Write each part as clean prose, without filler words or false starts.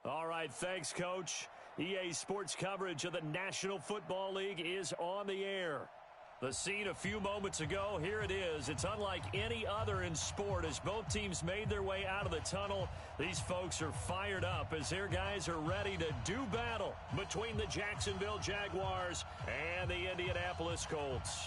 All right, thanks, Coach. EA Sports coverage of the National Football League is on the air. The scene a few moments ago, here it is. It's unlike any other in sport as both teams made their way out of the tunnel. These folks are fired up as their guys are ready to do battle between the Jacksonville Jaguars and the Indianapolis Colts.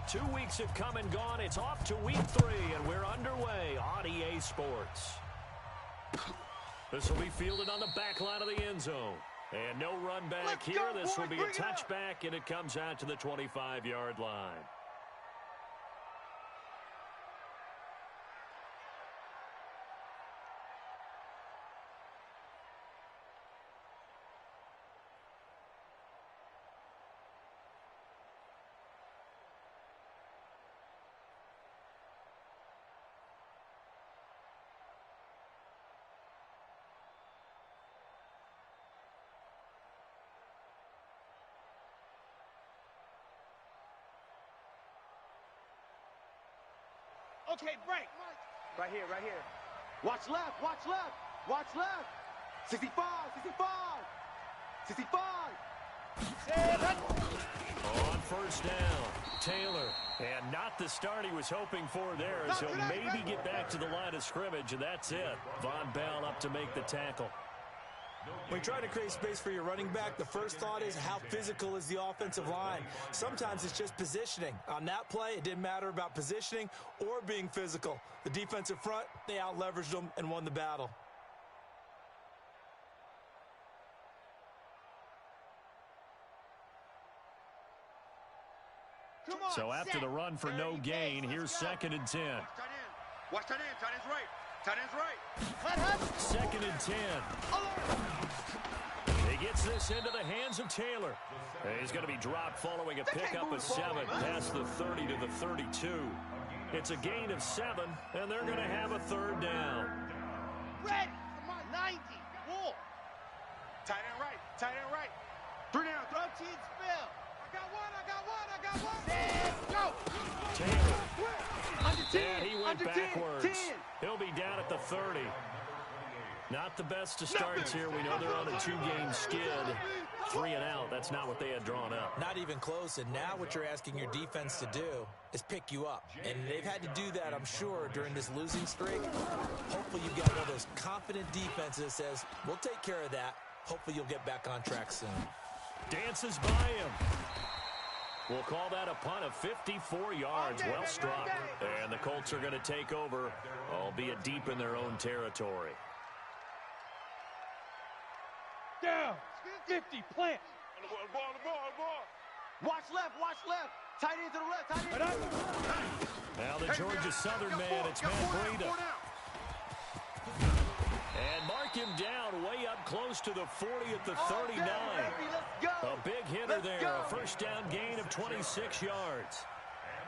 Two weeks have come and gone. It's off to week 3, and we're underway on EA Sports. This will be fielded on the back line of the end zone. And no run back here. This will be a touchback, and it comes out to the 25-yard line. Okay, break. Right here, right here. Watch left, watch left, watch left. 65, 65, 65. On first down, Taylor. And not the start he was hoping for there, as he'll maybe get back to the line of scrimmage, and that's it. Von Bell up to make the tackle. When you try to create space for your running back, the first thought is how physical is the offensive line. Sometimes it's just positioning. On that play, it didn't matter about positioning or being physical. The defensive front, they out-leveraged them and won the battle. So after the run for no gain, here's 2nd and 10. Watch tight end, tight end's right. Tight end's right. 2nd and 10. He gets this into the hands of Taylor. He's going to be dropped following a pickup of 7 past the 30 to the 32. It's a gain of 7, and they're going to have a 3rd down. Ready. 90. Wall. Tight end right. Tight end right. 3 down. Throw team spill. I got one. Let's go. Taylor. Under 10. And he went under backwards. 10. He'll be down at the 30. Not the best of starts here. We know they're on a 2-game skid. 3 and out. That's not what they had drawn up. Not even close. And now what you're asking your defense to do is pick you up. And they've had to do that, I'm sure, during this losing streak. Hopefully you've got one of those confident defenses that says, we'll take care of that. Hopefully you'll get back on track soon. Dances by him. We'll call that a punt of 54 yards. Well struck. And the Colts are going to take over, albeit deep in their own territory. Down. 50. Plant. Ball. Watch left. Tight end to the left. Now the Georgia Southern man, it's Matt Breida. And mark him down way up close to the 40 at the 39. A big hitter there. A first down gain of 26 yards.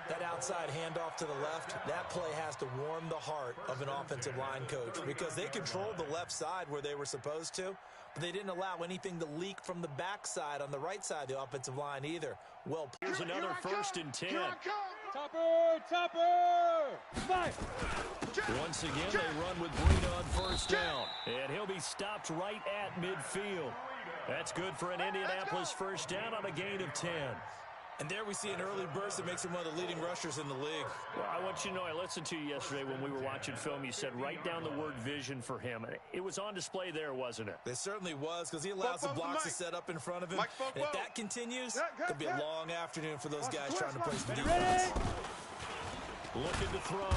That outside handoff to the left, that play has to warm the heart of an offensive line coach because they controlled the left side where they were supposed to, but they didn't allow anything to leak from the backside on the right side of the offensive line either. Well, here's another 1st and 10. Topper! Once again, they run with Breida on first down, and he'll be stopped right at midfield. That's good for an Indianapolis first down on a gain of 10. And there we see an early burst that makes him one of the leading rushers in the league. Well, I want you to know, I listened to you yesterday when we were watching film. You said write down the word vision for him. It was on display there, wasn't it? It certainly was, because he allows the blocks to set up in front of him. And if that continues, it could be a long afternoon for those guys trying to play some defense. Looking to throw.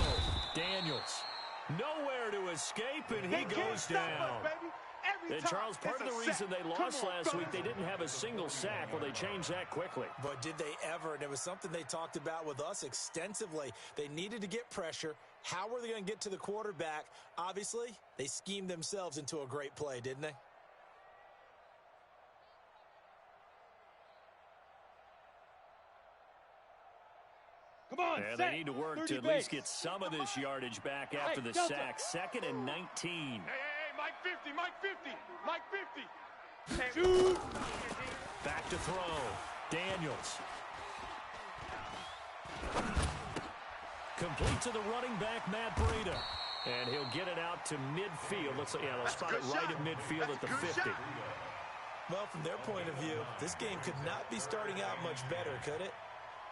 Daniels. Nowhere to escape, and he goes down. And Charles, part of the reason they lost last week, they didn't have a single sack. Well, they changed that quickly. But did they ever? And it was something they talked about with us extensively. They needed to get pressure. How were they going to get to the quarterback? Obviously, they schemed themselves into a great play, didn't they? Come on, and they need to work to at least get some of this yardage back after the sack. 2nd and 19. Hey, Hey, Mike 50, Mike 50, Mike 50. Shoot. Back to throw. Daniels. Complete to the running back, Matt Breida. And he'll get it out to midfield. Looks like, yeah, they'll spot it right at midfield at the 50. Well, from their point of view, this game could not be starting out much better, could it?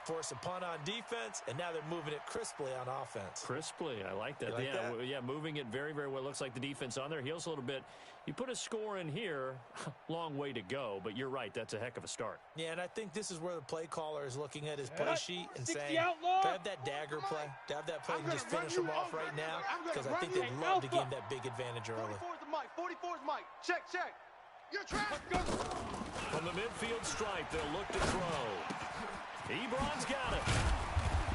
Force a punt on defense, and now they're moving it crisply on offense. Crisply, I like that. Like that? Yeah, moving it very, very well. Looks like the defense on their heels a little bit. You put a score in here, long way to go, but you're right, that's a heck of a start. Yeah, and I think this is where the play caller is looking at his play sheet and saying, to have that dagger play, to have that play and just finish them off right now, because I think they'd love to gain that big advantage early. 44's the Mike, 44's Mike. Check, check. You're trapped. From the midfield stripe, they'll look to throw. Ebron's got it.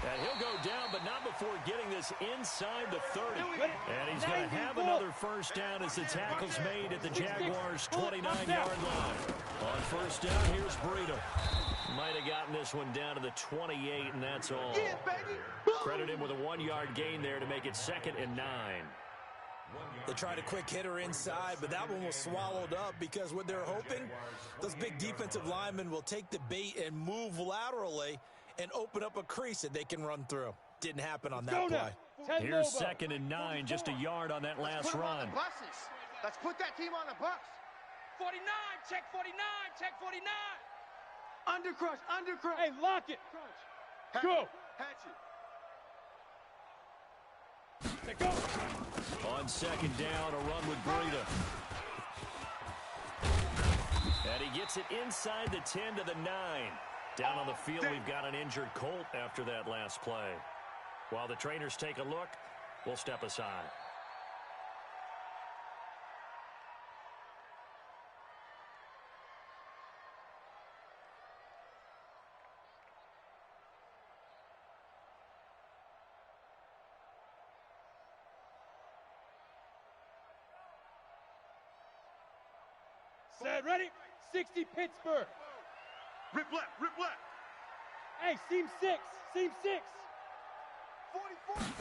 And he'll go down, but not before getting this inside the 30. And he's going to have another first down as the tackle's made at the Jaguars' 29-yard line. On first down, here's Breida. Might have gotten this one down to the 28, and that's all. Credit him with a 1-yard gain there to make it 2nd and 9. They tried a quick hitter inside, but that one was swallowed up because what they're hoping, those big defensive linemen will take the bait and move laterally and open up a crease that they can run through. Didn't happen on that play. Here's 2nd and 9, just a yard on that last run. Let's put that team on the bus. 49, check 49, check 49. Under crush, under crush. Hey, lock it. Hatch Go. Hatch it. Go. On 2nd down, a run with Breida. And he gets it inside the 10 to the 9. Down on the field, we've got an injured Colt after that last play. While the trainers take a look, we'll step aside. Set, ready? 60 Pittsburgh. Rip left, rip left. Hey, seam 6, seam 6.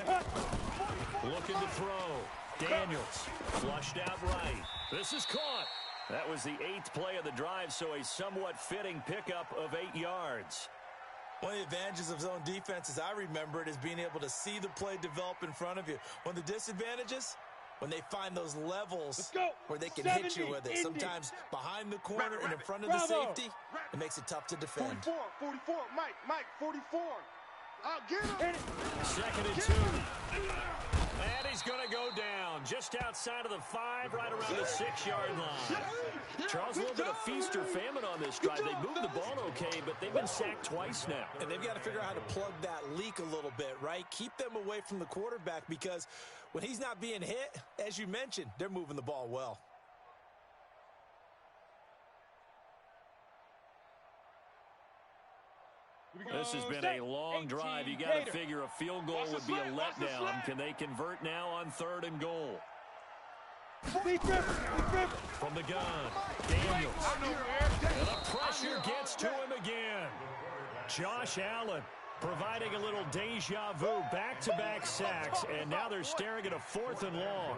44. Looking to throw. Daniels flushed out right. This is caught. That was the 8th play of the drive, so a somewhat fitting pickup of 8 yards. One of the advantages of zone defense, as I remember it, is being able to see the play develop in front of you. One of the disadvantages, when they find those levels where they can hit you with it. Sometimes behind the corner and in front of the safety, it makes it tough to defend. 44, Mike, 44. I'll get him. 2nd and 2. And he's going to go down just outside of the 5, right around the 6-yard line. Charles, a little bit of feast or famine on this drive. They moved the ball okay, but they've been sacked twice now. And they've got to figure out how to plug that leak a little bit, right? Keep them away from the quarterback because when he's not being hit, as you mentioned, they're moving the ball well. This has been a long drive. You got to figure a field goal would be a letdown. Can they convert now on 3rd and goal? From the gun, Daniels. And the pressure gets to him again. Josh Allen providing a little deja vu, back-to-back sacks, and now they're staring at a 4th and long.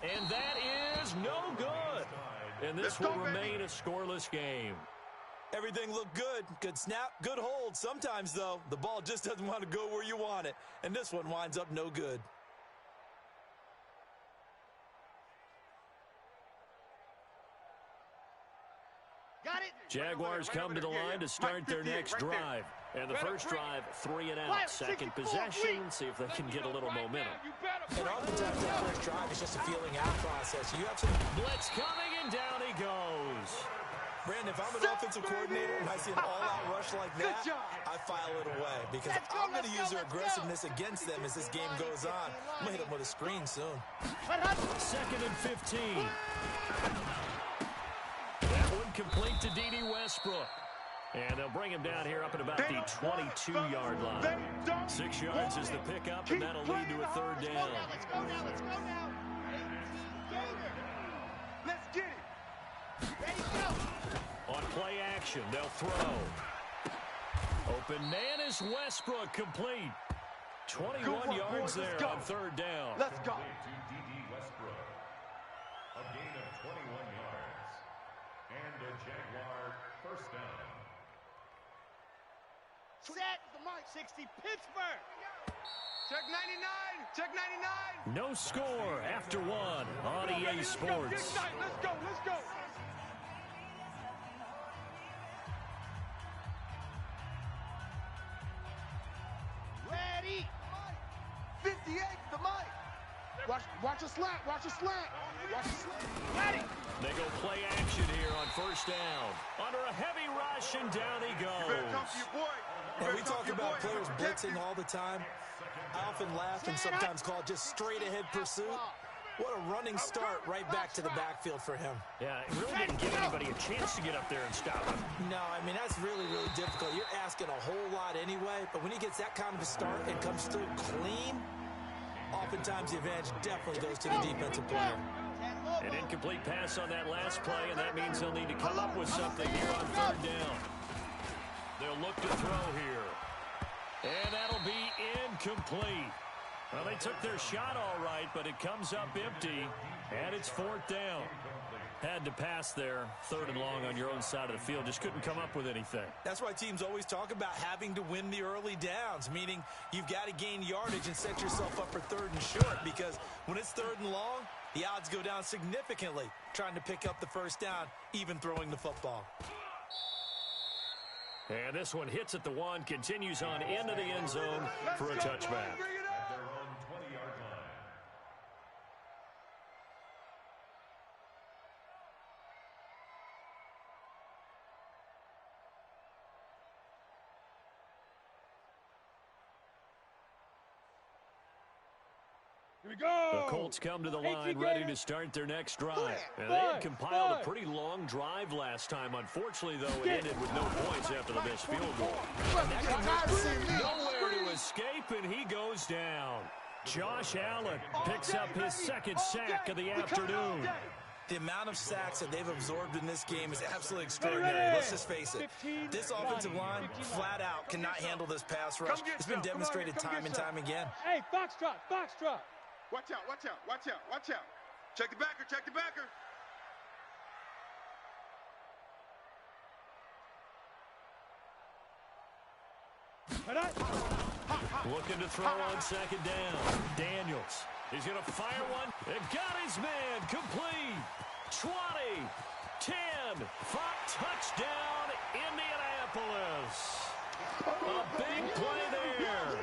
And that is no good. And this will remain a scoreless game. Everything looked good. Good snap, good hold. Sometimes, though, the ball just doesn't want to go where you want it. And this one winds up no good. Got it. Jaguars come to the line to start their next drive. And the first drive, 3 and out. Second possession, see if they can get a little momentum. And oftentimes that first drive is just a feeling out process. You have some blitz coming, and down he goes. Brandon, if I'm an offensive coordinator and I see an all-out rush like that, I file it away because I'm going to use their aggressiveness against them as this game goes on. I'm going to hit them with a screen soon. 2nd and 15. That one complete to D.D. Westbrook. And they'll bring him down here up at about the 22-yard line. 6 yards is the pickup, and that'll lead to a 3rd down. Let's go now. Let's get it. Ready, go. On play action, they'll throw. Open man is Westbrook, complete. 21 yards there on third down. Let's go. A gain of 21 yards. And a Jaguar first down. Set the mark. 60 Pittsburgh. Check 99. Check 99. No score after one on EA Sports. Let's go. Let's go. Ready. 58 the mic. Watch a slant. Watch a slant. Watch a slant. Ready. They go play action here on first down. Under a heavy rush, and down he You better come goes. to your boy. Now, we talk about players blitzing all the time. I often laugh and sometimes call it just straight-ahead pursuit. What a running start right back to the backfield for him. Yeah, it really didn't give anybody a chance to get up there and stop him. No, I mean, that's really, really difficult. You're asking a whole lot anyway, but when he gets that kind of a start and comes through clean, oftentimes the advantage definitely goes to the defensive player. An incomplete pass on that last play, and that means they'll need to come up with something here on third down. They'll look to throw here. And that'll be incomplete. Well, they took their shot all right, but it comes up empty, and it's fourth down. Had to pass there, third and long on your own side of the field. Just couldn't come up with anything. That's why teams always talk about having to win the early downs, meaning you've got to gain yardage and set yourself up for third and short, because when it's third and long, the odds go down significantly trying to pick up the first down, even throwing the football. And this one hits at the one, continues on into the end zone for a touchback. At their own 20-yard line. Here we go. The Colts come to the line ready to start their next drive. And they had compiled a pretty long drive last time. Unfortunately, though, it ended with no points after the missed field goal. Nowhere to escape, and he goes down. Josh Allen picks up his second sack of the afternoon. The amount of sacks that they've absorbed in this game is absolutely extraordinary. Let's just face it. This offensive line, flat out, cannot handle this pass rush. It's been demonstrated time and time again. Hey, foxtrot. Watch out. Watch out. Watch out. Watch out. Check the backer. Check the backer. Looking to throw on second down. Daniels. He's going to fire one. And got his man complete. 20, 10, 5, touchdown, Indianapolis. A big play there.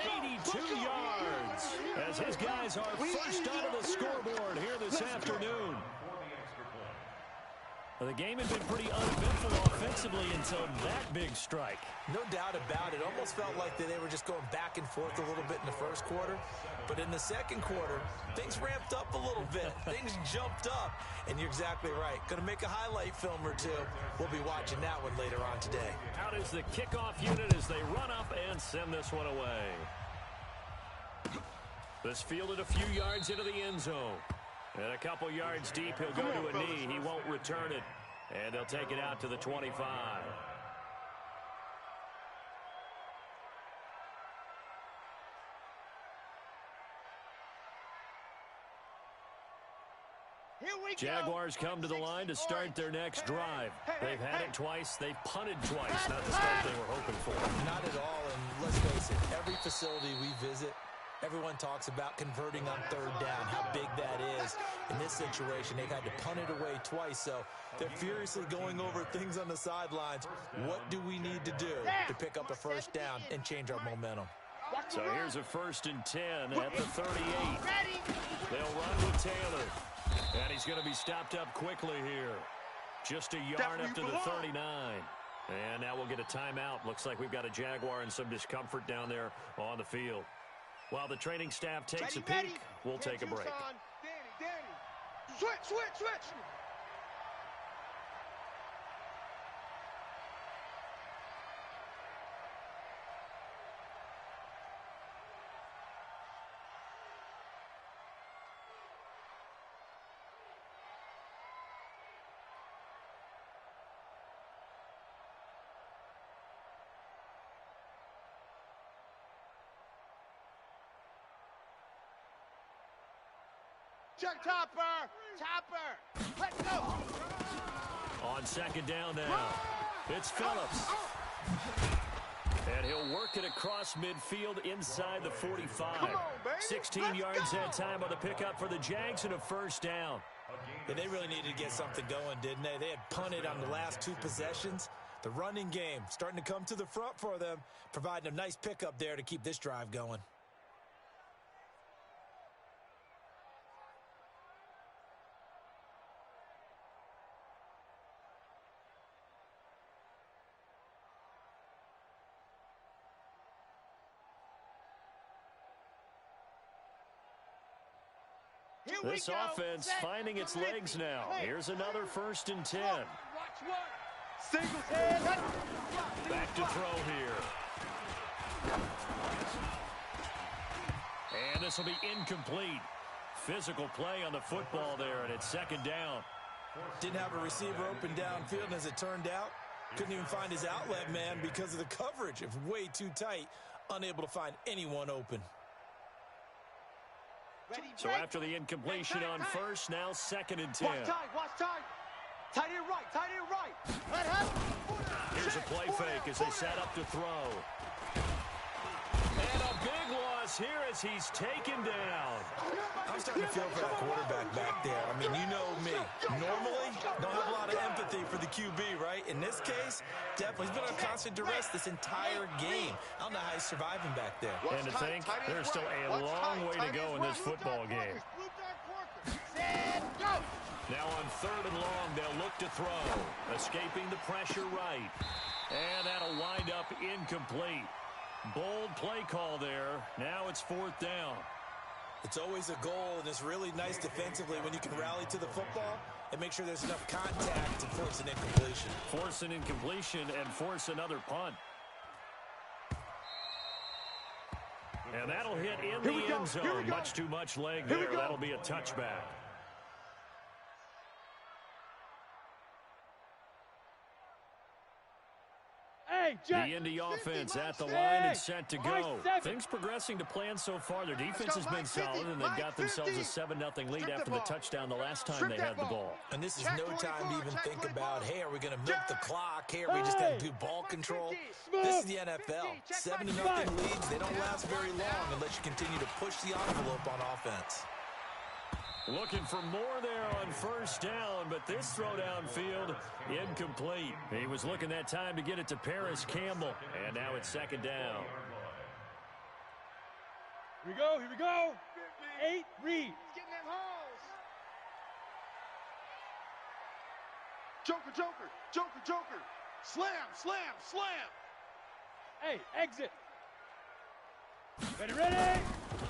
82 yards as his guys are first onto the scoreboard here this afternoon. Well, the game had been pretty uneventful offensively until that big strike. No doubt about it. Almost felt like they were just going back and forth a little bit in the first quarter. But in the second quarter, things ramped up a little bit. Things jumped up. And you're exactly right. Going to make a highlight film or two. We'll be watching that one later on today. Out is the kickoff unit as they run up and send this one away. This fielded a few yards into the end zone. And a couple yards deep, he'll go to a knee. He won't return it. And they'll take it out to the 25. Jaguars come to the line to start their next drive. They've had it twice. They've punted twice. Not the start they were hoping for. Not at all. And let's face it, every facility we visit, everyone talks about converting on third down, how big that is. In this situation, they've had to punt it away twice, so they're furiously going over things on the sidelines. What do we need to do to pick up a first down and change our momentum? So here's a 1st and 10 at the 38. They'll run with Taylor. And he's going to be stopped up quickly here. Just a yard up to the 39. And now we'll get a timeout. Looks like we've got a Jaguar in some discomfort down there on the field. While the training staff takes a peek, we'll take a break. Danny. Switch. Check topper. Topper. Let's go. On second down now, it's Phillips. And he'll work it across midfield inside the 45. 16 yards that time on the pickup for the Jags and a first down. Yeah, they really needed to get something going, didn't they? They had punted on the last 2 possessions. The running game starting to come to the front for them, providing a nice pickup there to keep this drive going. This offense finding its legs now. Here's another 1st and 10. Back to throw here. And this will be incomplete. Physical play on the football there, and it's second down. Didn't have a receiver open downfield, and as it turned out, couldn't even find his outlet man because of the coverage. It was way too tight, unable to find anyone open. So after the incompletion on first, now 2nd and 10. Watch tight. Tight end right. Here's a play fake as they set up to throw. And a big loss here as he's taken down. I'm starting to feel for that quarterback back there. I mean, you know me. Normally, don't have a lot of empathy for the QB, right? In this case, definitely. He's been on constant duress this entire game. I don't know how he's surviving back there. And to think, there's still a long way to go in this football game. Now on 3rd and long, they'll look to throw. Escaping the pressure right. And that'll wind up incomplete. Bold play call there. Now it's 4th down. It's always a goal, and it's really nice defensively when you can rally to the football and make sure there's enough contact to force an incompletion. Force an incompletion and force another punt. And that'll hit in the end zone. Much too much leg there. That'll be a touchback. The Indy offense at the line and set to go. Things progressing to plan so far. Their defense has been solid, and they've got themselves a 7-0 lead after the touchdown the last time they had the ball. And this is no time to even think about, hey, are we going to milk the clock? Hey, are we just going to do ball control? This is the NFL. 7-0 leads, they don't last very long unless you continue to push the envelope on offense. Looking for more there on first down, but this throw downfield incomplete. He was looking that time to get it to Paris Campbell, and now it's 2nd down. Here we go. 8, read. Getting them holes. Joker. Slam. Hey, exit. Ready.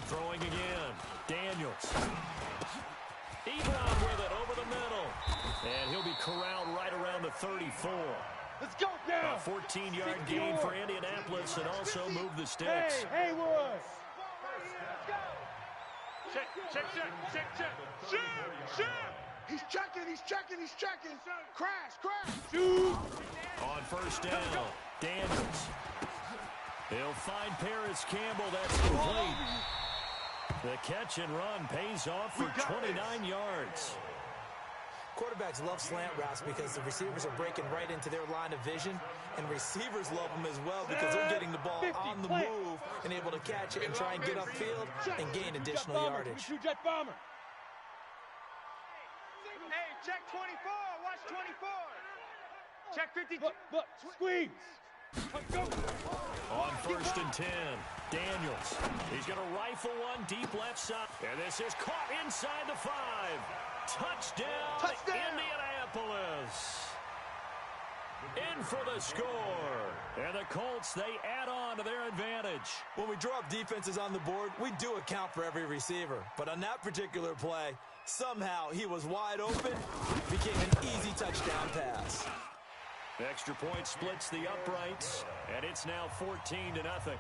Throwing again. Daniels. Ebron with it over the middle. And he'll be corralled right around the 34. Let's go. A 14-yard gain for Indianapolis and also move the sticks. Hey, Haywood. Check. Shoot. He's checking. Crash. Shoot. On first down, Daniels. He'll find Paris Campbell. That's complete. The catch and run pays off for 29 yards. Quarterbacks love slant routes because the receivers are breaking right into their line of vision, and receivers love them as well because they're getting the ball on the move and able to catch it and try and get upfield and gain additional yardage. Jet bomber. Hey, check 24. Watch 24. Check 50. Look, squeeze. Go. On 1st and 10, Daniels. He's going to rifle one deep left side. And this is caught inside the 5. Touchdown, Indianapolis. In for the score. And the Colts, they add on to their advantage. When we draw up defenses on the board, we do account for every receiver. But on that particular play, somehow he was wide open, became an easy touchdown pass. Extra point splits the uprights, and it's now 14-0.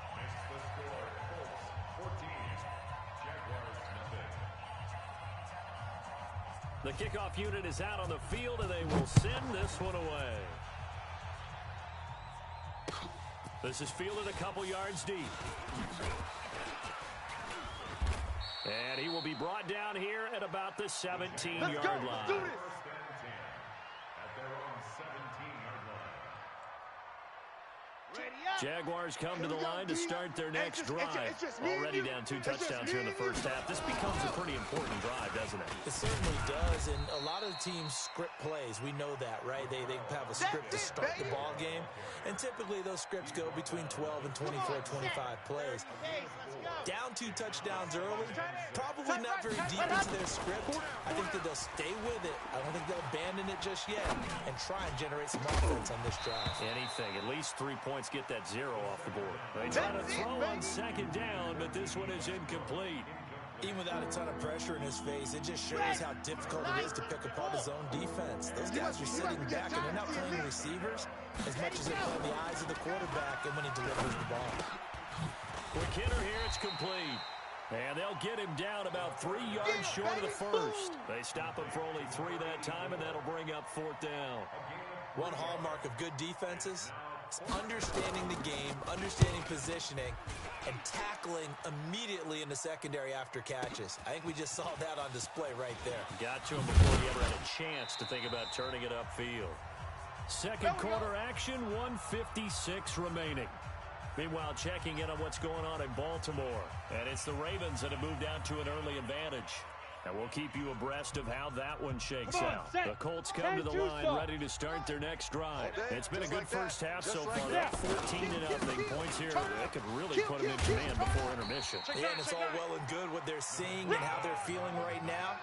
The kickoff unit is out on the field, and they will send this one away. This is fielded a couple yards deep. And he will be brought down here at about the 17-yard Let's go. line. Let's do this. First and 10 at their own 17-yard line. Ready up. Jaguars come to the line to start their next It's drive. just me and Already you. down 2 It's just touchdowns me here in the and you. first half. This becomes a pretty important drive, doesn't it? It certainly does, and a lot of the teams script plays. We know that, right? They have a script to start the ball game, and typically those scripts go between 12 and 24, 25 plays. Down 2 touchdowns early, probably not very deep into their script. I think that they'll stay with it. I don't think they'll abandon it just yet and try and generate some offense on this drive. Anything. At least 3 points, get that 0 off the board. They try to throw on second down, but this one is incomplete. Even without a ton of pressure in his face, it just shows how difficult it is to pick apart his own defense. Those guys are sitting back, and they're not playing receivers as much as they're playing the eyes of the quarterback and when he delivers the ball. Quick hitter here, it's complete. And they'll get him down about 3 yards short of the first. They stop him for only 3 that time, and that'll bring up 4th down. One hallmark of good defenses is understanding the game, understanding positioning, and tackling immediately in the secondary after catches. I think we just saw that on display right there. Got to him before he ever had a chance to think about turning it upfield. Second quarter action, 1:56 remaining. Meanwhile, checking in on what's going on in Baltimore. And it's the Ravens that have moved out to an early advantage. And we'll keep you abreast of how that one shakes out. The Colts come to the line ready to start their next drive. It's been a good first half so far. They're 14-0 points here. That could really put them in command before intermission. Yeah, and it's all well and good what they're seeing and how they're feeling right now.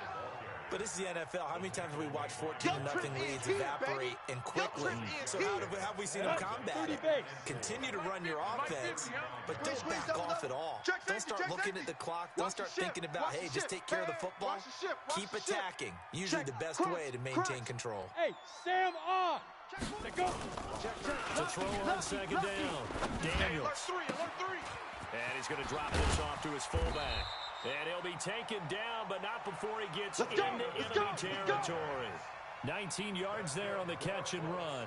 But this is the NFL. How many times have we watched 14-0 leads evaporate and quickly? So how have we seen them combat it? Continue to run your offense, but don't back off at all. Don't start looking at the clock. Don't start thinking about, hey, just take care of the football. Keep attacking. Usually the best way to maintain control. Hey, Sam off. Go. To throw on second down. Daniels. And he's going to drop this off to his fullback. And he'll be taken down, but not before he gets into enemy territory. 19 yards there on the catch and run.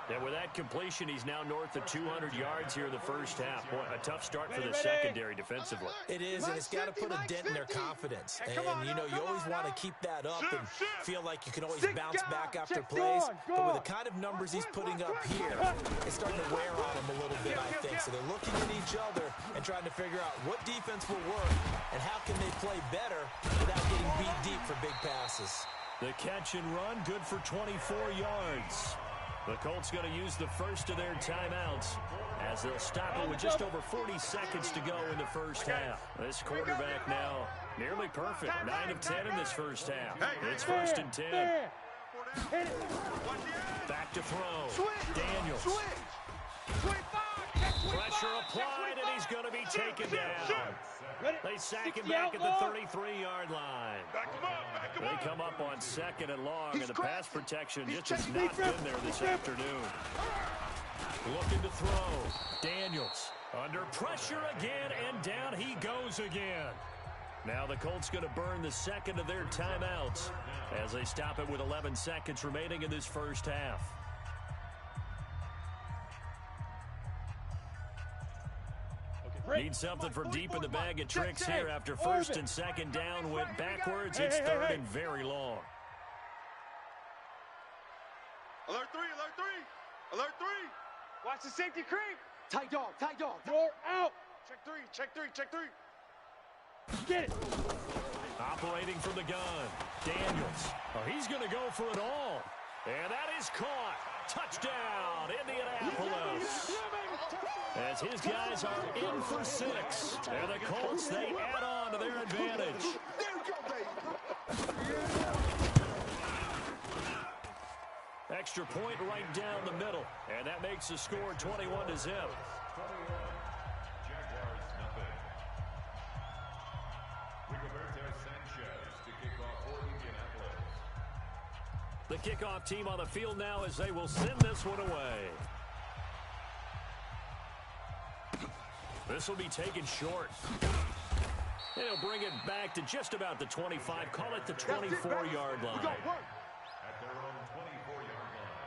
And with that completion, he's now north of 200 yards here in the first half. Boy, a tough start for the secondary defensively. It is, and it's got to put a dent in their confidence. And, you know, you always want to keep that up and feel like you can always bounce back after plays. But with the kind of numbers he's putting up here, it's starting to wear on him a little bit, I think. So they're looking at each other and trying to figure out what defense will work and how can they play better without getting beat deep for big passes. The catch and run, good for 24 yards. The Colts going to use the first of their timeouts as they'll stop it with just over 40 seconds to go in the first half. This quarterback now nearly perfect. 9 of 10 in this first half. It's 1st and 10. Back to throw. Daniels. Pressure applied, and he's going to be taken down. They sack him back at the 33-yard line. They come up on 2nd and long, and the pass protection just has not been there this afternoon. Looking to throw. Daniels under pressure again, and down he goes again. Now the Colts going to burn the second of their timeouts as they stop it with 11 seconds remaining in this first half. Need something from deep in the bag of tricks here after 1st and 2nd down went backwards. It's 3rd and very long. Alert 3, alert 3, alert 3. Watch the safety creep. Tight dog, tight dog. You're out. Check 3, check 3, check 3. Get it. Operating from the gun. Daniels. Oh, he's going to go for it all. And that is caught. Touchdown, Indianapolis. As his guys are in for 6. And the Colts, they add on to their advantage. Extra point right down the middle. And that makes the score 21-0. The kickoff team on the field now as they will send this one away. This will be taken short. And he'll bring it back to just about the 25. Call it the 24-yard line. At their own 24-yard line.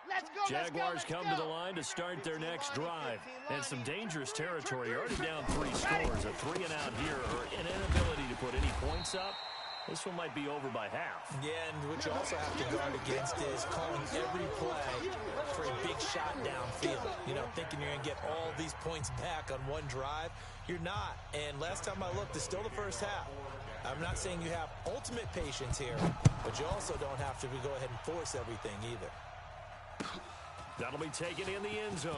Let's go, Jaguars come to the line to start their next drive. And some dangerous territory. You're already down 3 scores. A 3 and out here, or an inability to put any points up. This one might be over by half. Yeah, and what you also have to guard against is calling every play for a big shot downfield. You know, thinking you're going to get all these points back on one drive. You're not. And last time I looked, it's still the first half. I'm not saying you have ultimate patience here, but you also don't have to go ahead and force everything either. That'll be taken in the end zone.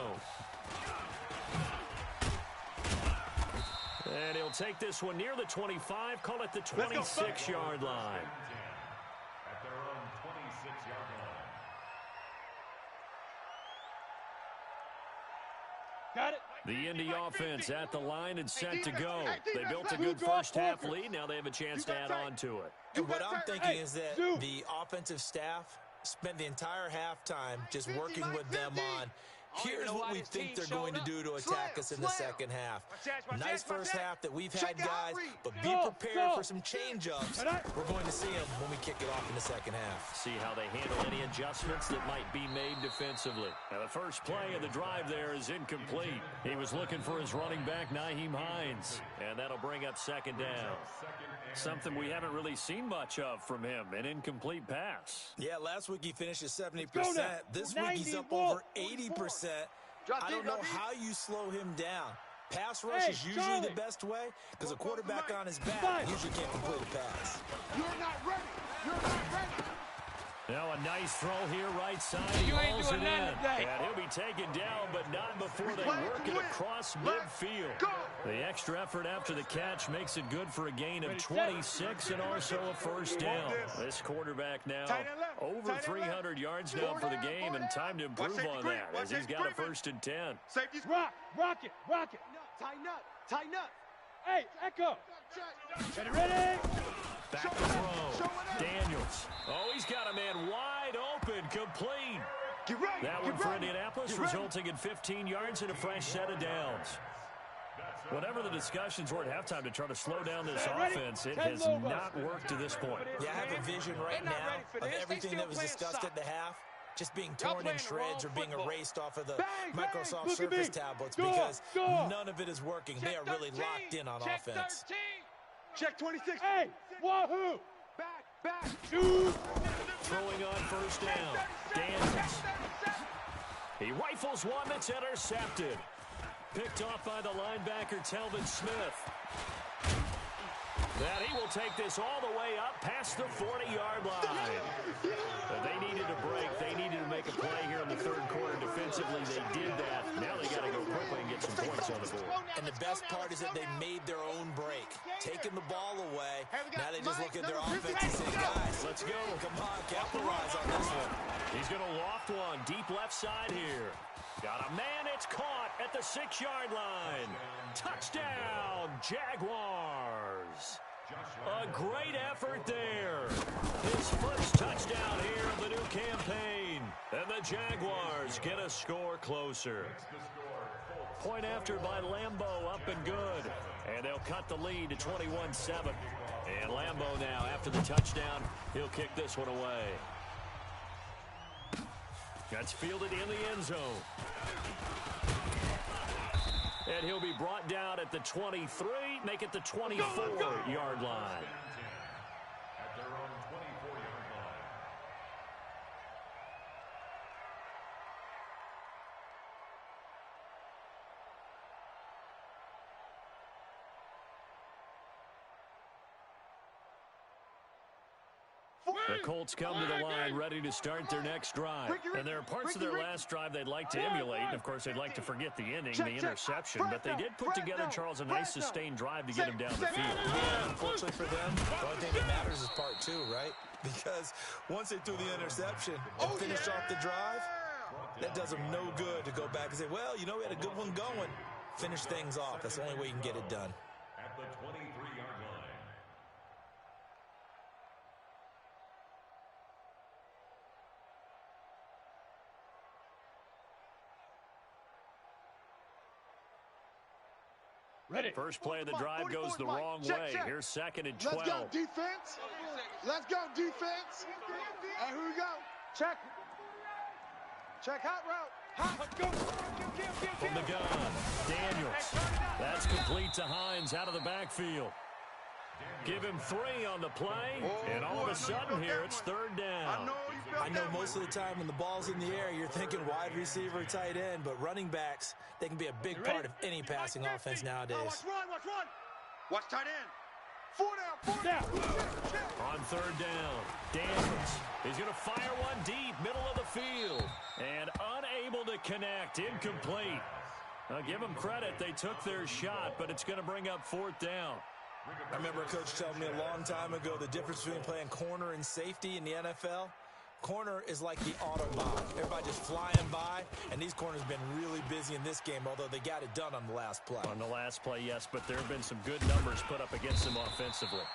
And he'll take this one near the 25, call it the 26-yard line. At their own 26-yard line. Got it. The Indy offense at the line and set to go. They built a good first-half lead. Now they have a chance to add on to it. And what I'm thinking is that the offensive staff spent the entire halftime just working with them on, here's what we think they're going to do to attack us in the second half. Nice first half that we've had, guys, but be prepared for some change-ups. We're going to see them when we kick it off in the second half. See how they handle any adjustments that might be made defensively. Now, the first play of the drive there is incomplete. He was looking for his running back, Nyheim Hines, and that'll bring up second down. Something we haven't really seen much of from him, an incomplete pass. Yeah, last week he finished at 70%. This week he's up over 80%. I don't know how you slow him down. Pass rush is usually the best way because a quarterback on his back usually can't complete a pass. You're not ready. You're not ready. Now a nice throw here right side. You ain't Hauls doing it nothing in. today. And he'll be taken down, but not before they work it across midfield. The extra effort after the catch makes it good for a gain of 26 and also a first down. This quarterback now over 300 yards now for the game, and time to improve on that as he's got a 1st and 10. Safety's Rock it. tighten up. Tighten up. Hey, Echo. Ready? Back to throw. Daniels. Oh, he's got a man wide open, complete. Get ready. That one for Indianapolis, resulting in 15 yards and a fresh set of downs. Whatever the discussions were at halftime to try to slow down this offense, it has not worked to this point. Yeah, I have a vision right now of everything that was discussed at the half just being torn in shreds or being erased off of the Microsoft Surface tablets because none of it is working. They are really locked in on offense. Check 26. Hey, wahoo! Back. Shoot! Throwing on first down. Daniels. He rifles one that's intercepted. Picked off by the linebacker, Telvin Smith. That he will take this all the way up past the 40-yard line. But they needed a break. They needed to make a play here in the third quarter. Defensively, they did that. Now they got to go quickly and get some points on the board. And the best part is that they made their own break. Taking the ball away. Now they just look at their offense and say, guys, let's go. Come on, capitalize on this one. He's going to loft one deep left side here. Got a man, it's caught at the 6-yard line. Touchdown, Jaguars. A great effort there. His first touchdown here of the new campaign. And the Jaguars get a score closer. Point after by Lambeau, up and good. And they'll cut the lead to 21-7. And Lambeau now, after the touchdown, he'll kick this one away. That's fielded in the end zone. And he'll be brought down at the 23, make it the 24-yard line. At their own 24-yard line. The Colts come to the line ready to start their next drive. And there are parts of their last drive they'd like to emulate. And, of course, they'd like to forget the inning, the interception. But they did put together, Charles, a nice sustained drive to get him down the field. Yeah, unfortunately for them, the only thing that matters is part 2, right? Because once they threw the interception and finished off the drive, that does them no good to go back and say, well, you know, we had a good one going. Finish things off. That's the only way you can get it done. At the 23-yard line. Ready. First play of the drive goes the wrong way. Here's 2nd and 12. Let's go, defense. Let's go, defense. And here we go. Check. Check hot route. Hot. Go. From the gun, Daniels. That's complete to Hines out of the backfield. Give him 3 on the play, and all of a sudden here it's third down. I know most of the time when the ball's in the air, you're thinking wide receiver, tight end, but running backs, they can be a big part of any passing offense nowadays. Watch run. Watch tight end. 4 down. On third down, Daniels is going to fire one deep, middle of the field, and unable to connect, incomplete. Now, give them credit, they took their shot, but it's going to bring up fourth down. I remember a coach telling me a long time ago the difference between playing corner and safety in the NFL. Corner is like the Autobahn. Everybody just flying by, and these corners have been really busy in this game, although they got it done on the last play. On the last play, yes, but there have been some good numbers put up against them offensively.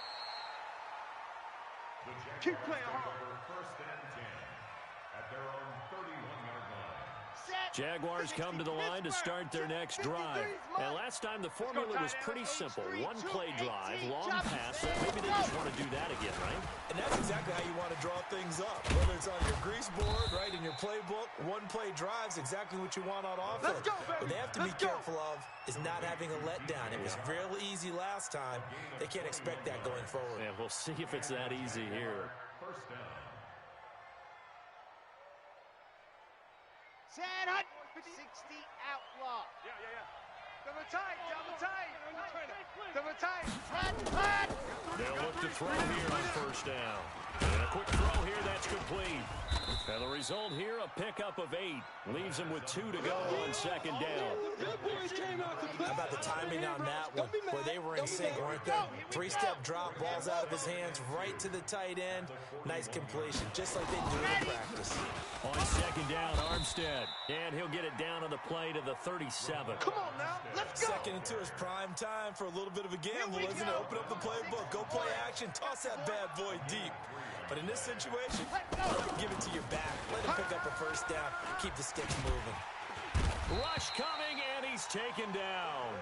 Keep playing hard. First and 10 at their own 31-yard line. Jaguars come to the line to start their next drive. And last time the formula was pretty simple. One play drive, long pass. Maybe they just want to do that again, right? And that's exactly how you want to draw things up. Whether it's on your grease board, right, in your playbook, one play drive's exactly what you want on offense. What they have to be careful of is not having a letdown. It was real easy last time. They can't expect that going forward. Yeah, we'll see if it's that easy here. First down. Set hut. 60 outlaw. Double tight. Hot. They'll look to throw here on first down. And a quick throw here, that's complete. And the result here, a pickup of 8. Leaves them with 2 to go on second down. How about the timing on that one, where they were in sync, weren't they? 3-step drop, balls out of his hands, right to the tight end. Nice completion, just like they do in practice. On second down, Armstead. And he'll get it down on the play to the 37. Come on now. Let's go. Second and 2 is prime time for a little bit of a gamble, isn't it? Open up the playbook, go play action, toss that bad boy deep. But in this situation, give it to your back. Let him pick up a first down. Keep the sticks moving. Rush coming, and he's taken down.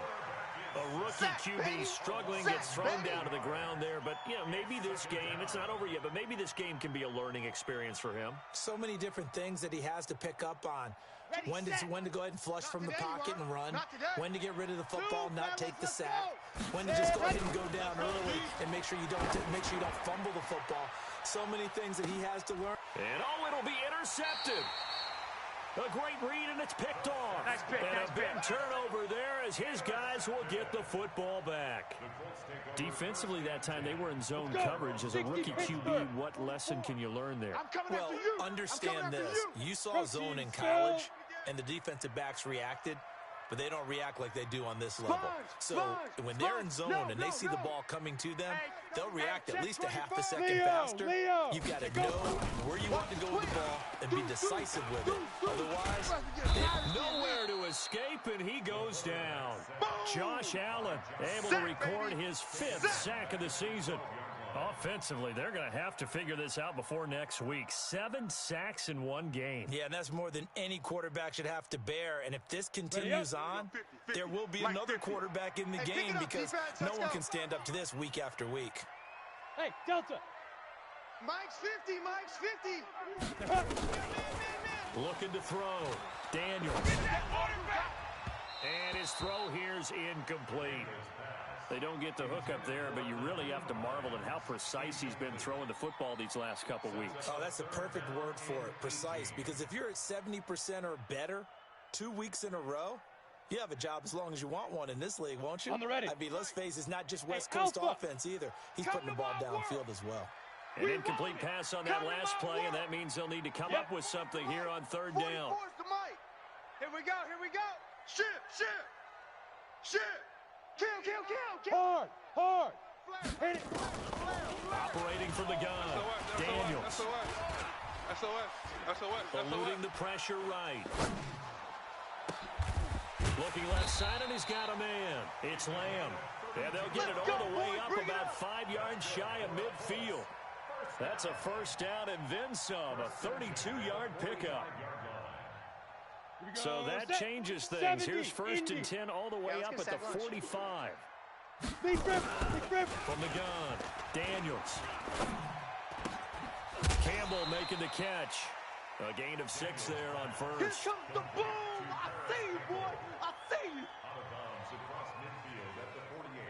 A rookie QB struggling, gets thrown down to the ground there. But, you know, maybe this game, it's not over yet, but maybe this game can be a learning experience for him. So many different things that he has to pick up on. When to go ahead and flush from the pocket and run. When to get rid of the football, not take the sack. When to just go ahead and go down early and make sure you don't fumble the football. So many things that he has to learn. And it'll be intercepted. A great read, and it's picked off. Nice pick, and nice a big pick. turnover there as his guys will get the football back. Defensively that time, they were in zone coverage. As a rookie QB, what lesson can you learn there? Well, understand this. You saw zone in college, and the defensive backs reacted, but they don't react like they do on this level. So when they're in zone and they see the ball coming to them, they'll react at least a half a second faster. You've got to know where you want to go with the ball and be decisive with it. Otherwise, Nowhere to escape, and he goes down. Josh Allen able to record his 5th sack of the season. Offensively, they're going to have to figure this out before next week. 7 sacks in one game. yeah, and that's more than any quarterback should have to bear. And if this continues on, there will be another quarterback in the game because no one can stand up to this week after week. Hey, Delta. Mike's 50. Looking to throw. Daniels. And his throw here's incomplete. They don't get the hook up there, but you really have to marvel at how precise he's been throwing the football these last couple weeks. Oh, that's the perfect word for it, precise. Because if you're at 70% or better 2 weeks in a row, you have a job as long as you want one in this league, won't you? On the ready. I mean, let's face it, it's not just West Coast offense either. He's putting the ball downfield as well. An incomplete pass on that last play, and that means they'll need to come up with something here on third down. Here we go. Shift. Kill. Hard. Hit it. Operating from the gun. Daniels. Eluding the pressure right. Looking left side, and he's got a man. It's Lamb. And they'll get it all the way up about 5 yards shy of midfield. That's a first down and then some. A 32-yard pickup. So that changes things. Here's first and 10 all the way up at the 45. Big rip. From the gun, Daniels. Campbell making the catch. A gain of 6 there on Here first. comes the boom. I see you, boy. I see you. Out of bounds across midfield at the 48.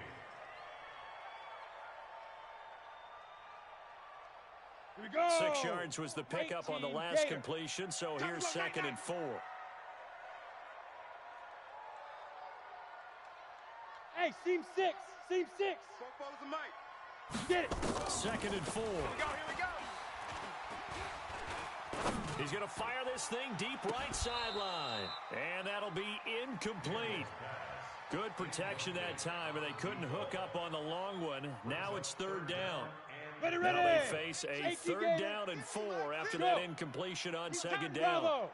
Here we go. 6 yards was the pickup on the last completion, so here's 2nd and 4. Hey, seam 6. Seam 6. Four's the mic. Get it. 2nd and 4. Here we go. He's going to fire this thing deep right sideline. And that'll be incomplete. Good protection that time, and they couldn't hook up on the long one. Now it's 3rd down. Ready. Now they face a 3rd down and 4 after that incompletion on 2nd down. Bravo.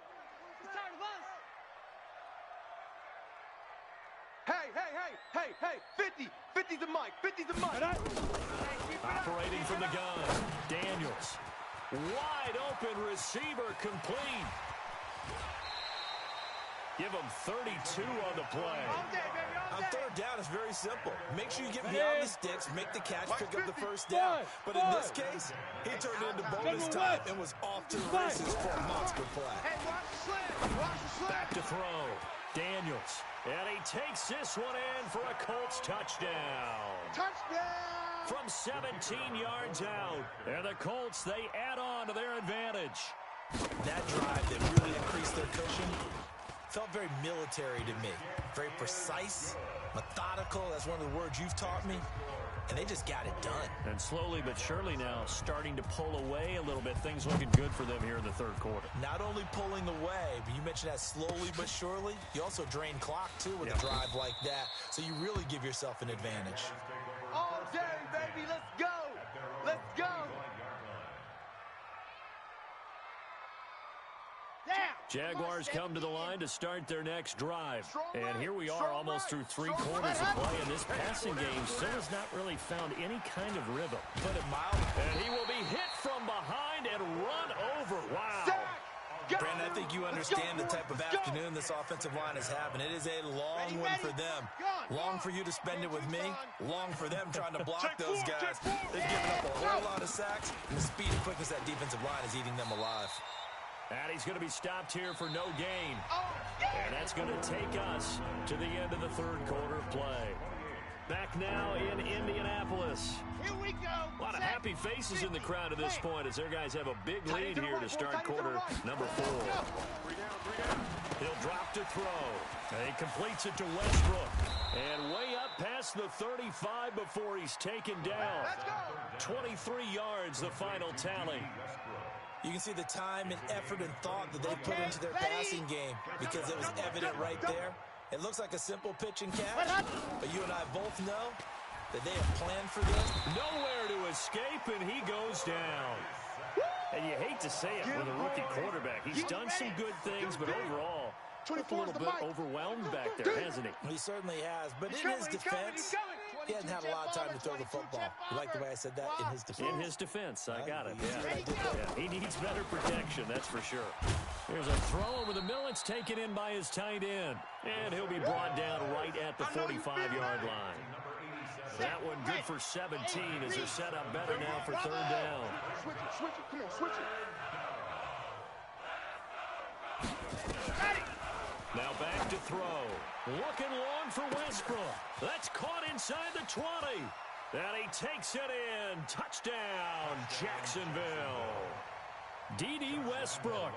Hey. 50. 50's the mic. 50's the mic. Operating from the gun, Daniels. Wide open receiver complete. Give him 32 on the play. On 3rd down, it's very simple. Make sure you get beyond the sticks, make the catch, pick up the 1st down. But in this case, he turned it into bonus time and was off to the races for a monster play. Hey, watch the slam. Watch the slam. Back to throw. Daniels. And he takes this one in for a Colts touchdown. Touchdown. From 17 yards out. And the Colts, they add on to their advantage. That drive that really increased their cushion felt very military to me. Very precise, methodical. That's one of the words you've taught me. And they just got it done. And slowly but surely now starting to pull away a little bit. Things looking good for them here in the 3rd quarter. Not only pulling away, but you mentioned that slowly but surely. You also drain clock, too, with a drive like that. So you really give yourself an advantage. All day, baby. Let's go. Let's go. Jaguars come to the line to start their next drive. And here we are almost through 3 quarters of play, and this passing game still has not really found any kind of rhythm. Put it mildly. And he will be hit from behind and run over. Wow. Brandon, I think you understand the type of afternoon this offensive line is having. It is a long one for them. Long for you to spend it with me. Long for them trying to block those guys. They've given up a whole lot of sacks, and the speed and quickness of that defensive line is eating them alive. And he's going to be stopped here for no gain. And that's going to take us to the end of the 3rd quarter of play. Back now in Indianapolis. Here we go. A lot of happy faces in the crowd at this point as their guys have a big lead here to start quarter number 4. He'll drop to throw. And he completes it to Westbrook. And way up past the 35 before he's taken down. 23 yards, the final tally. You can see the time and effort and thought that they put into their passing game because it was evident right there. It looks like a simple pitch and catch, but you and I both know that they have planned for this. Nowhere to escape, and he goes down. And you hate to say it with a rookie quarterback. He's done some good things, but overall, looked a little bit overwhelmed back there, hasn't he? He certainly has, but in his defense, he hasn't had a lot of time to throw the football. You like the way I said that? In his defense. In his defense, I got it. Yeah. He needs better protection, that's for sure. Here's a throw over the middle. It's taken in by his tight end. And he'll be brought down right at the 45-yard line. That one good for 17 as they're set up better now for 3rd down. Switch it. Come on, switch it. Now back to throw. Looking long for Westbrook. That's caught inside the 20. And he takes it in. Touchdown, Jacksonville. D.D. Westbrook,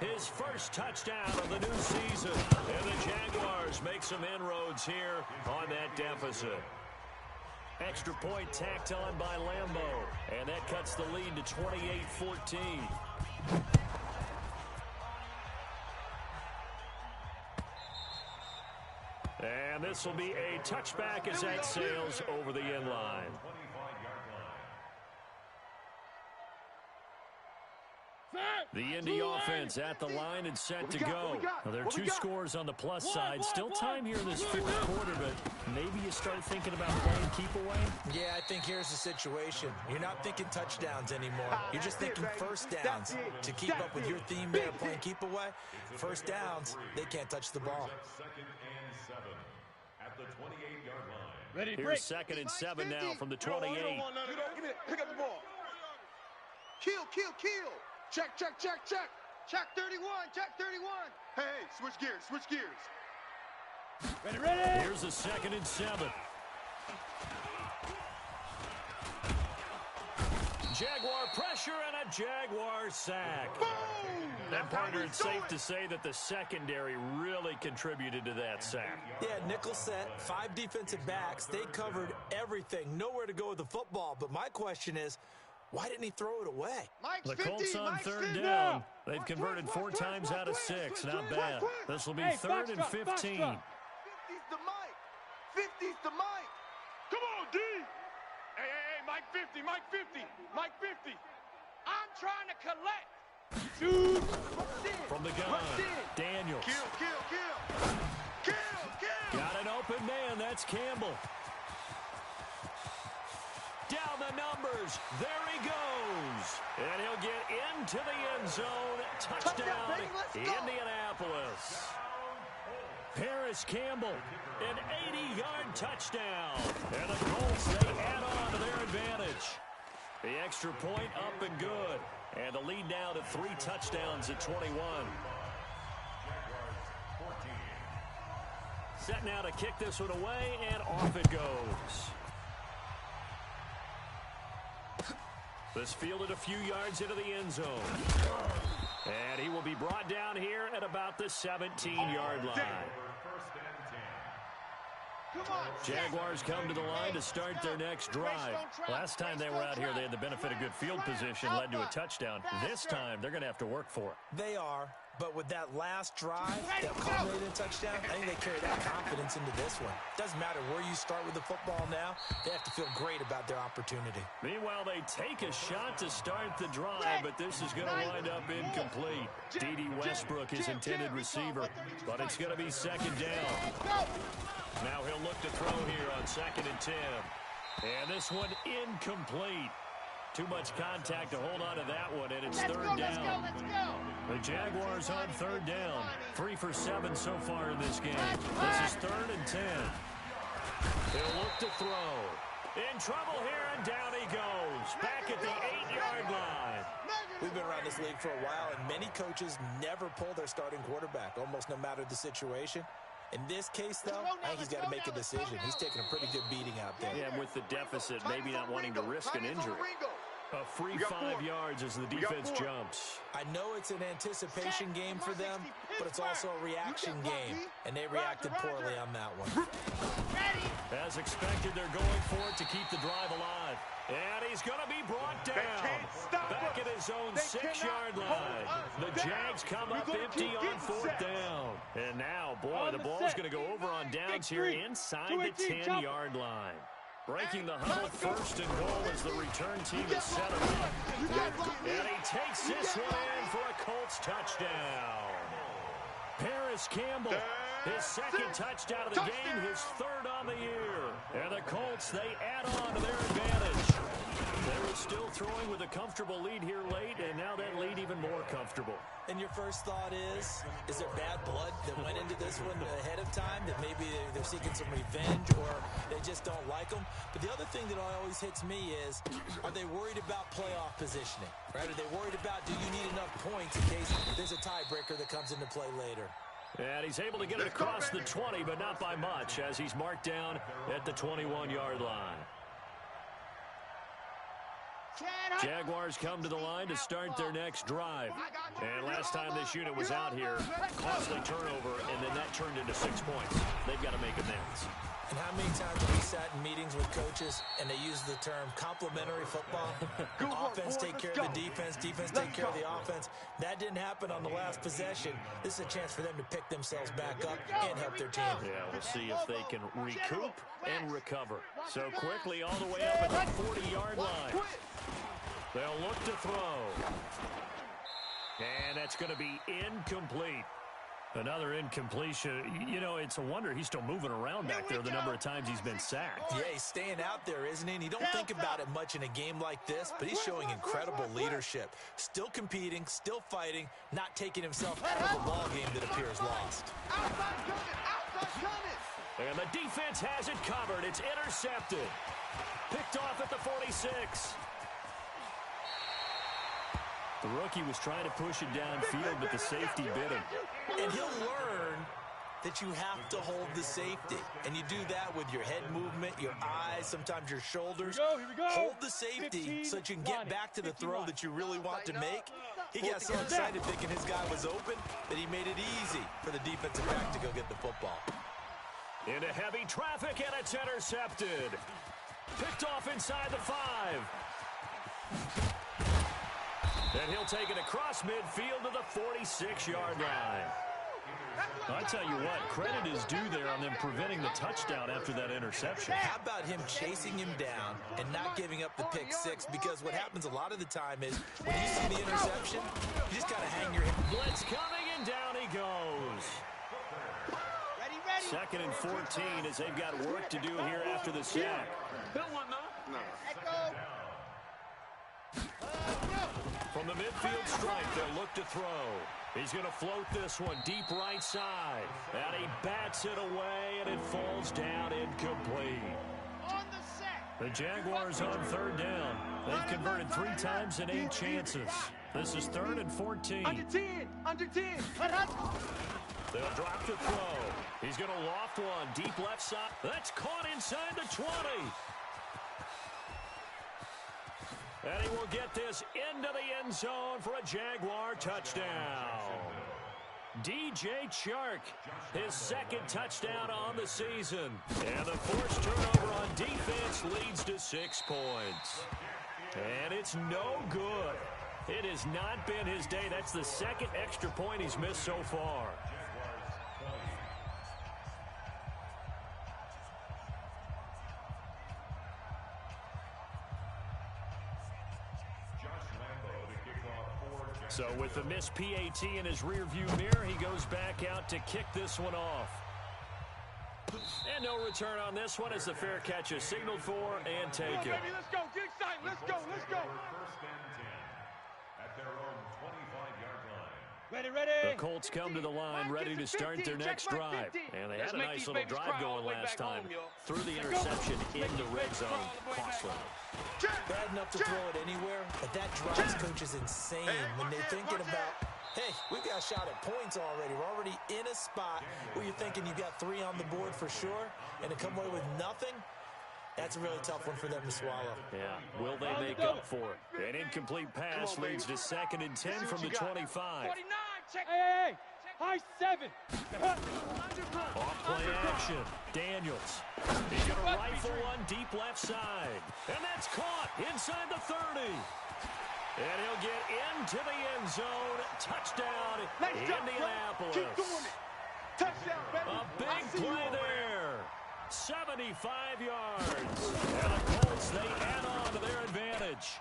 his first touchdown of the new season. And the Jaguars make some inroads here on that deficit. Extra point tacked on by Lambeau. And that cuts the lead to 28-14. And this will be a touchback as that sails over the end line. The Indy offense at the line and set to go. Now, there are 2 scores on the plus side. Still time here in this 4th quarter, but maybe you start thinking about playing keep away? Yeah, I think here's the situation. You're not thinking touchdowns anymore. You're just thinking 1st downs. To keep up with your theme there, playing keep away, 1st downs, they can't touch the ball. 2nd and 7 at the 28-yard line. Ready to Here's break. 2nd and 7 now from the 28. Give me it. Pick up the ball. Kill. Check. Check 31, check 31. Hey, switch gears, switch gears. Ready, ready. Here's a 2nd and 7. Jaguar pressure and a Jaguar sack. Boom! And partner, it's safe to say that the secondary really contributed to that sack. Yeah, nickel set, 5 defensive backs. They covered everything. Nowhere to go with the football. But my question is, why didn't he throw it away? The Colts on 3rd down. They've converted 4 times out of 6. Not bad. This will be 3rd and 15. 50's the mic. 50's the mic. Come on, D. Hey, Mike 50, Mike 50, Mike 50. I'm trying to collect. Shoot. From the gun, Daniels. Kill. Got an open man. That's Campbell. Down the numbers. There he goes. And he'll get into the end zone. Touchdown, Indianapolis. Paris Campbell, an 80-yard touchdown. And the Colts, they add on to their advantage. The extra point up and good. And the lead now to 3 touchdowns at 21. Set now to kick this one away, and off it goes. This fielded a few yards into the end zone. And he will be brought down here at about the 17-yard line. Jaguars come to the line to start their next drive. Last time they were out here, they had the benefit of good field position, led to a touchdown. This time, they're going to have to work for it. They are, but with that last drive that culminated in a touchdown, I think they carry that confidence into this one. Doesn't matter where you start with the football now, they have to feel great about their opportunity. Meanwhile, they take a shot to start the drive, but this is going to wind up incomplete. D.D. Westbrook is intended receiver, but it's going to be 2nd down. Now he'll look to throw here on 2nd and 10. And this one incomplete. Too much contact to hold on to that one, and it's 3rd down. The Jaguars on 3rd down. 3 for 7 so far in this game. This is 3rd and 10. He'll look to throw. In trouble here, and down he goes. Back at the 8-yard line. We've been around this league for a while, and many coaches never pull their starting quarterback, almost no matter the situation. In this case, though, I think he's got to make a decision. He's taking a pretty good beating out there. Yeah, with the deficit, maybe not wanting to risk an injury. A free 5 yards as the defense jumps. I know it's an anticipation game for them, but it's also a reaction game, and they reacted poorly on that one. As expected, they're going for it to keep the drive alive. And he's going to be brought down. Back at his own 6-yard line. The Jags come up empty on 4th down. And now, boy, the ball's going to go over on downs here inside the 10-yard line. Breaking the huddle, 1st and goal as the return team is set up. And he takes this one in for a Colts touchdown. Paris Campbell, his 2nd touchdown of the game, his 3rd on the year. And the Colts, they add on to their advantage. They were still throwing with a comfortable lead here late, and now that lead even more comfortable. And your first thought is there bad blood that went into this one ahead of time, that maybe they're seeking some revenge or they just don't like them? But the other thing that always hits me is, are they worried about playoff positioning? Right? Are they worried about, do you need enough points in case there's a tiebreaker that comes into play later? And he's able to get it across the 20, but not by much, as he's marked down at the 21-yard line. Jaguars come to the line to start their next drive. And last time this unit was out here, costly turnover, and then that turned into 6 points. They've got to make amends. And how many times have we sat in meetings with coaches and they use the term complementary football? Offense take care of the defense, defense take care of the offense. That didn't happen on the last possession. This is a chance for them to pick themselves back up and help their team. Yeah, we'll see if they can recoup and recover. So quickly all the way up at the 40-yard line. They'll look to throw. And that's going to be incomplete. Another incompletion. You know, it's a wonder he's still moving around back there the number of times he's been sacked. Yeah, he's staying out there, isn't he? And you don't think about it much in a game like this, but he's showing incredible leadership. Still competing, still fighting, not taking himself out of a ball game that appears lost. And the defense has it covered. It's intercepted. Picked off at the 46. The rookie was trying to push it downfield, but the safety bit him. And he'll learn that you have to hold the safety. And you do that with your head movement, your eyes, sometimes your shoulders. Here we go. Hold the safety so that you can get back to the throw that you really want to make. He got so excited thinking his guy was open that he made it easy for the defensive back to go get the football. Into heavy traffic, and it's intercepted. Picked off inside the 5. And he'll take it across midfield to the 46-yard line. I tell you what, credit is due there on them preventing the touchdown after that interception. How about him chasing him down and not giving up the pick 6? Because what happens a lot of the time is when you see the interception, you just got to hang your head. Blitz coming, and down he goes. Second and 14 as they've got work to do here after the sack. From the midfield stripe, they'll look to throw. He's going to float this one deep right side. And he bats it away, and it falls down incomplete. The Jaguars on 3rd down. They've converted 3 times in 8 chances. This is 3rd and 14. Under 10. They'll drop to throw. He's going to loft one deep left side. That's caught inside the 20. And he will get this into the end zone for a Jaguar touchdown. DJ Chark, his 2nd touchdown on the season. And the forced turnover on defense leads to 6 points. And it's no good. It has not been his day. That's the 2nd extra point he's missed so far. So with the missed PAT in his rearview mirror, he goes back out to kick this one off. And no return on this one as the fair catch is signaled for and taken. Let's go. Get excited. Let's go. First and 10 at their own 25-yard line. Ready. The Colts come to the line ready to start their next drive. And they had a nice little drive going last time. Through the interception in the red zone. Costly. Bad enough to throw it anywhere, but that drives coaches insane when they're thinking about, hey, we've got a shot at points already. We're already in a spot where you're thinking you've got 3 on the board for sure, and to come away with nothing, that's a really tough one for them to swallow. Yeah, will they make up for it? An incomplete pass leads to 2nd and 10 from the 25. Hey, high 7. Off play action. Daniels. He's going to rifle one deep left side. And that's caught inside the 30. And he'll get into the end zone. Touchdown, Indianapolis. Keep doing it. Touchdown, baby. A big play there. 75 yards. And the Colts, they add on to their advantage.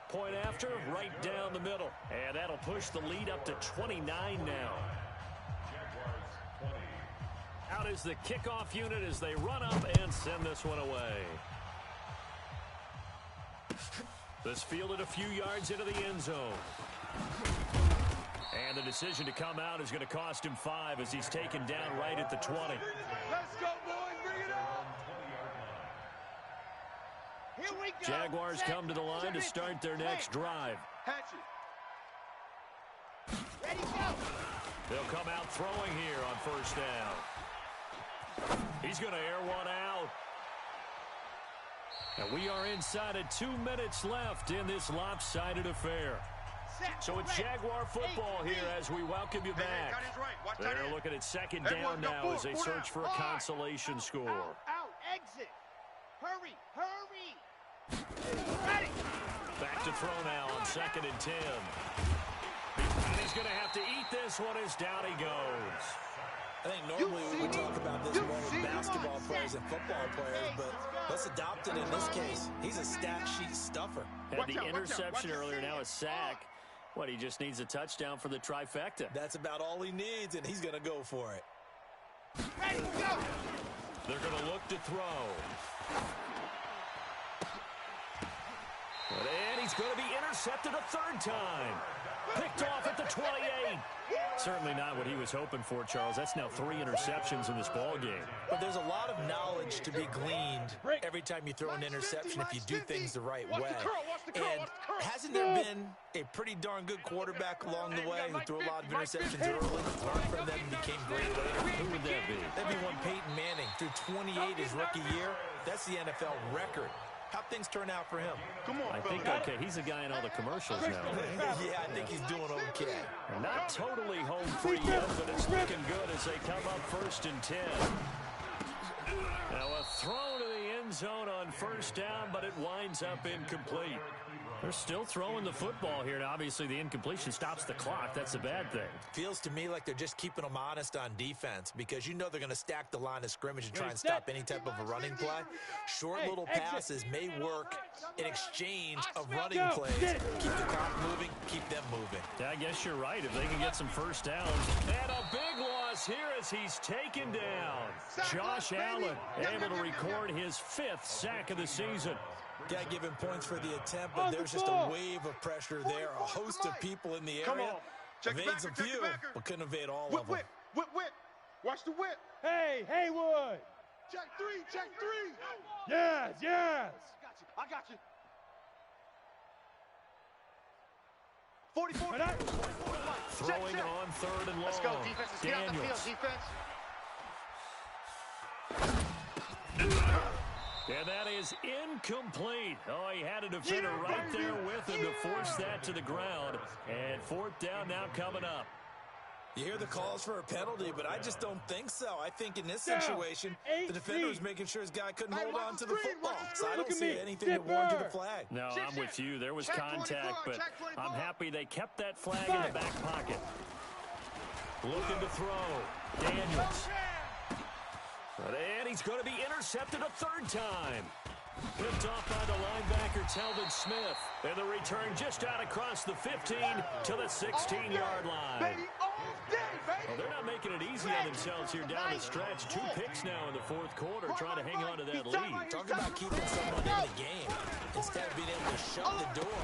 Point after, right down the middle. And that'll push the lead up to 29 now. Out is the kickoff unit as they run up and send this one away. This fielded a few yards into the end zone. And the decision to come out is going to cost him 5 as he's taken down right at the 20. Let's go, boys. Bring it on. Here we go. Jaguars come to the line to start their next drive. Hatchet. Ready, go. They'll come out throwing here on 1st down. He's going to air one out. And we are inside of 2 minutes left in this lopsided affair. So it's Jaguar football here as we welcome you back. They're looking at 2nd down now as they search for a consolation score. Out, exit. Hurry. Ready. Back to throw now on 2nd and 10. And he's going to have to eat this one as down he goes. I think normally we would talk about this more with basketball players and football players, but let's adopt it in this case. He's a stat sheet stuffer. Had the interception earlier, now a sack. What, he just needs a touchdown for the trifecta. That's about all he needs, and he's going to go for it. Ready, go. They're going to look to throw. And he's going to be intercepted a 3rd time. Picked off at the 28. Certainly not what he was hoping for, Charles. That's now 3 interceptions in this ball game. But there's a lot of knowledge to be gleaned every time you throw an interception if you do things the right way. And hasn't there been a pretty darn good quarterback along the way who threw a lot of interceptions early, learned from them, and became great later? Who would that be? That'd be one Peyton Manning. Threw 28 his rookie year. That's the NFL record. How'd things turn out for him? Come on, I think, okay, he's a guy in all the commercials now. Yeah, I think he's doing okay. Not totally home free yet, but it's looking good as they come up 1st and 10. Now a throw to the end zone on 1st down, but it winds up incomplete. They're still throwing the football here, and obviously the incompletion stops the clock. That's a bad thing. Feels to me like they're just keeping them honest on defense because you know they're going to stack the line of scrimmage and try and stop any type of a running play. Short little passes may work in exchange of running plays. Keep the clock moving, keep them moving. Yeah, I guess you're right. If they can get some first downs. And a big loss here as he's taken down. Josh Allen able to record his 5th sack of the season. Got to give him points for the attempt, but there's just a wave of pressure there. A host of people in the area. Come on. Evades a few, but couldn't evade all of them. Whip. Watch the whip. Hey, Haywood. Check 3. Yes. I got you. 44. Throwing on 3rd and long. Let's go, defense. Let's get out the field, defense. And that is incomplete. Oh, he had a defender right there with him to force that to the ground. And 4th down now coming up. You hear the calls for a penalty, but I just don't think so. I think in this situation, the defender was making sure his guy couldn't hold on to the football. So I don't see anything that warranted a flag. No, I'm with you. There was contact, but I'm happy they kept that flag in the back pocket. Looking to throw. Daniels. And he's going to be intercepted a 3rd time. Picked off by the linebacker, Telvin Smith. And the return just out across the 15 to the 16-yard line. Well, they're not making it easy on themselves here down the stretch. 2 picks now in the 4th quarter, trying to hang on to that lead. Talk about keeping someone in the game. Instead of being able to shut the door,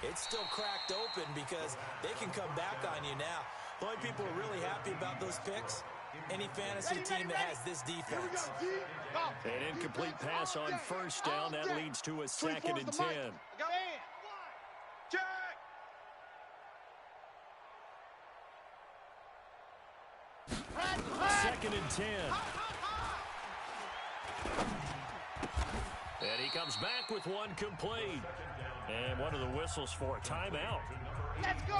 it's still cracked open because they can come back on you now. The only people who are really happy about those picks, any fantasy team that has this defense. An incomplete pass on 1st down. That leads to a 2nd and 10. Check. 2nd and 10. And he comes back with one complete. And one of the whistles for a timeout.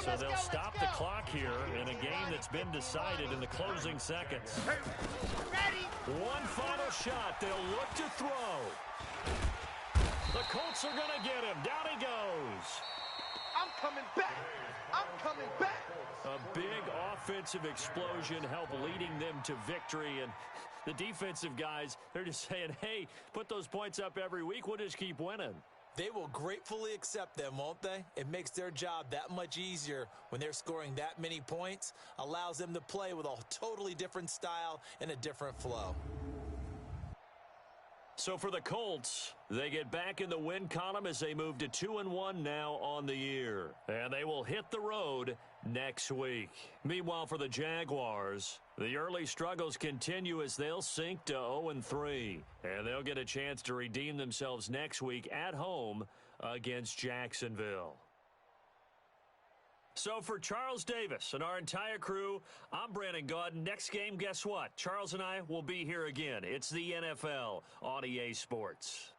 So they'll stop the clock here in a game that's been decided in the closing seconds. One final shot. They'll look to throw. The Colts are going to get him. Down he goes. I'm coming back. A big offensive explosion helped leading them to victory. And the defensive guys, they're just saying, hey, put those points up every week. We'll just keep winning. They will gratefully accept them, won't they? It makes their job that much easier when they're scoring that many points. Allows them to play with a totally different style and a different flow. So for the Colts, they get back in the win column as they move to 2-1 now on the year. And they will hit the road next week. Meanwhile, for the Jaguars, the early struggles continue as they'll sink to 0-3. And they'll get a chance to redeem themselves next week at home against Jacksonville. So for Charles Davis and our entire crew, I'm Brandon Gaudin. Next game, guess what? Charles and I will be here again. It's the NFL on EA Sports.